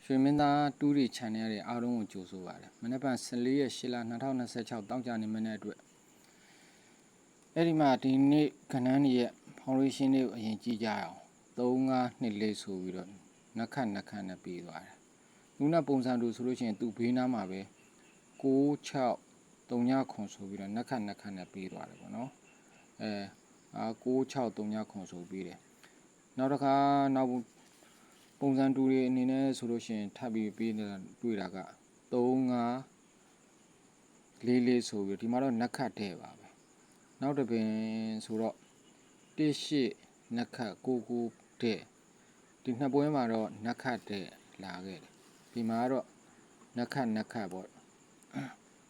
ရွှေမင်းသားတူးရီ channel ရဲ့အားလုံးကိုကြိုဆိုပါတယ်မနေ့က14ရက်8လ2026တောင်းကြနေမနေ့အတွက်အဲ့ဒီမှာဒီနေ့ခဏန်းရဲ့ foundation လေးကိုအရင်ကြည့်ကြအောင်3524ဆိုပြီးတော့နှစ်ခတ်နဲ့ပြီးသွားတယ်လူနာပုံစံတူဆိုလို့ရှိရင်သူ့ဘေးနားမှာပဲ9639ခွန်ဆိုပြီးတော့နှစ်ခတ်နဲ့ပြီးသွားတယ်ပေါ့နော်9639ခွန်ဆိုပြီးတယ်နောက်တစ်ခါနောက်ပုံစံတူတွေအနေနဲ့ဆိုလို့ရှိရင်ထပ်ပြီးပေးနေတာတွေ့တာက3544ဆိုပြီးဒီမှာတော့နှစ်ခတ်တဲ့ပါပဲနောက်တစ်ပင်ဆိုတော့18နှစ်ခတ်99တဲ့ဒီနှစ်ပွဲမှာတော့နှစ်ခတ်တဲ့လာခဲ့တယ်ဒီမှာတော့နှစ်ခတ်ပေါ့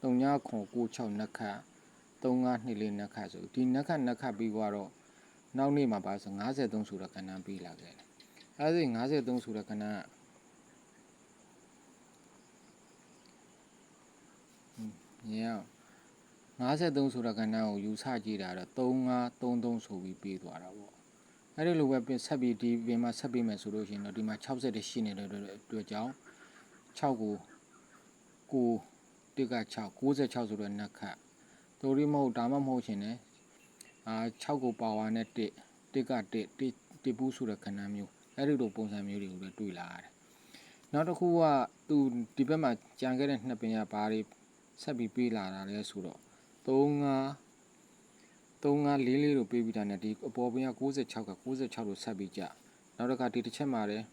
3996နှစ်ခတ်3524နှစ်ခတ်ဆိုဒီနှစ်ခတ်ပြီးတော့နောက်နေ့မှာပါဆို53ဆိုတော့ကဏ္ဍပြီးလာခဲ့တယ်အဲဒီ53ဆိုတဲ့ကဏ္ဍည53ဆိုတဲ့ကဏ္ဍကိုယူဆကြည့်တာတော့3533ဆိုပြီးပြီးသွားတာပေါ့အဲဒီလိုပဲဆက်ပြီးဒီပြင်မှာဆက်ပြီးမယ်ဆိုလို့ရှိရင်တော့ဒီမှာ60ရှိနေတဲ့အတွက်ကြောင့်6ကို1က96ဆိုတော့နှစ်ခတ်တို့ရီမဟုတ်ဒါမှမဟုတ်ရှင်ね6ကိုပါဝါနဲ့1က1ဘူးဆိုတဲ့ကဏ္ဍမျိုးအဲ့ဒီလိုပုံစံမျိုးတွေကိုလည်းတွေ့လာရတယ်နောက်တစ်ခုကသူဒီဘက်မှာကြံခဲ့တဲ့နှစ်ပင်ကဘာတွေဆက်ပြီးပေးလာတာလဲဆိုတော့3544လို့ပေးပြီးတာနဲ့ဒီအပေါ်ပင်က96လို့ဆက်ပြီးကြနောက်တစ်ခါဒီတစ်ချက်မှာလည်း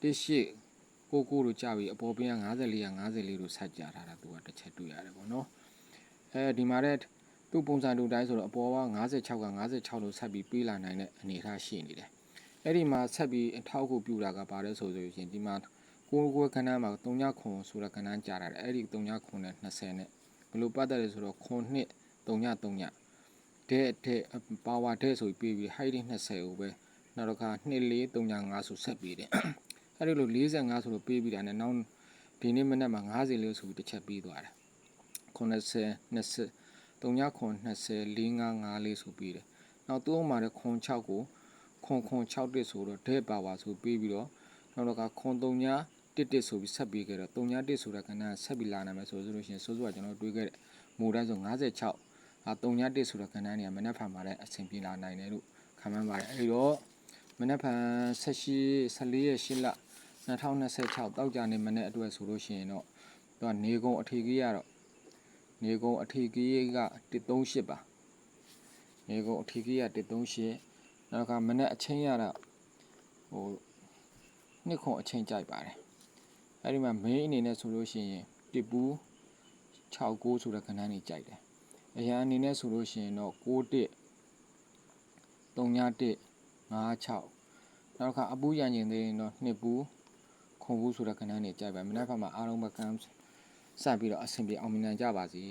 1899လို့ကြပြီးအပေါ်ပင်က54လို့ဆက်ကြထားတာသူကတစ်ချက်တွေ့ရတယ်ပေါ့နော်ဒီမှာတဲ့သူ့ပုံစံတူတိုင်းဆိုတော့အပေါ်က56လို့ဆက်ပြီးပေးလာနိုင်တဲ့အနေအထားရှိနေတယ်အဲ့ဒီမှာဆက်ပြီးအထောက်အကူပြုတာကဘာလဲဆိုရင်ဒီမှာကိုခဏမှာ39ခွန်ဆိုတဲ့ခဏကြာတာအဲ့ဒီ39ခွန်နဲ့20နဲ့ဘယ်လိုပတ်သက်လဲဆိုတော့ခွန်နှစ်39တဲ့ပါဝါတဲ့ဆိုပြီးပြီး height 20ကိုပဲနောက်တစ်ခါ2435ဆိုဆက်ပြီးတယ်အဲ့ဒီလို45ဆိုလို့ပေးပြီးတာနဲ့နောက်ဒီနေ့မနက်မှာ54ဆိုပြီးတစ်ချက်ပြီးသွားတယ်90 20 39ခွန်20 4554ဆိုပြီးတယ်နောက်သူ့မှာလည်းခွန်6ကိုခွန်61ဆိုတော့တဲ့ပါဝါဆိုပြီးပြီးတော့နောက်တစ်ခါခွန်311ဆိုပြီးဆက်ပြီးခဲ့တော့311ဆိုတာကဏ္ဍဆက်ပြီးလာနိုင်မယ်ဆိုလို့ရှိရင်စိုးစိုးကကျွန်တော်တွေးခဲ့တဲ့မူတိုင်းဆို56311ဆိုတာကဏ္ဍနေရာမနက်ဖြန်မှာလည်းအဆင်ပြေလာနိုင်တယ်လို့ခန့်မှန်းပါတယ်အဲဒီတော့မနက်ဖြန်14ရက်8လ2026တောက်ကြနေမနေ့အတွက်ဆိုလို့ရှိရင်တော့သူကနေကုန်းအထီကြီးကတော့နေကုန်းအထီကြီးက138ပါနေကုန်းအထီကြီးက138နောက်ကမနေ့အချင်းရတော့နှစ်ခွန်အချင်းကြိုက်ပါတယ်အဲဒီမှာ main အနေနဲ့ဆိုလို့ရှိရင်1ဘူး69ဆိုတဲ့ခဏနေကြိုက်တယ်အရာအနေနဲ့ဆိုလို့ရှိရင်တော့61 31 56နောက်ကအပူရန်ကျင်သေးရင်တော့2ဘူးခွန်ဘူးဆိုတဲ့ခဏနေကြိုက်ပါမနေ့ကမှအားလုံးပဲကမ်းစပြီးတော့အဆင်ပြေအောင်မြင်နိုင်ကြပါစေ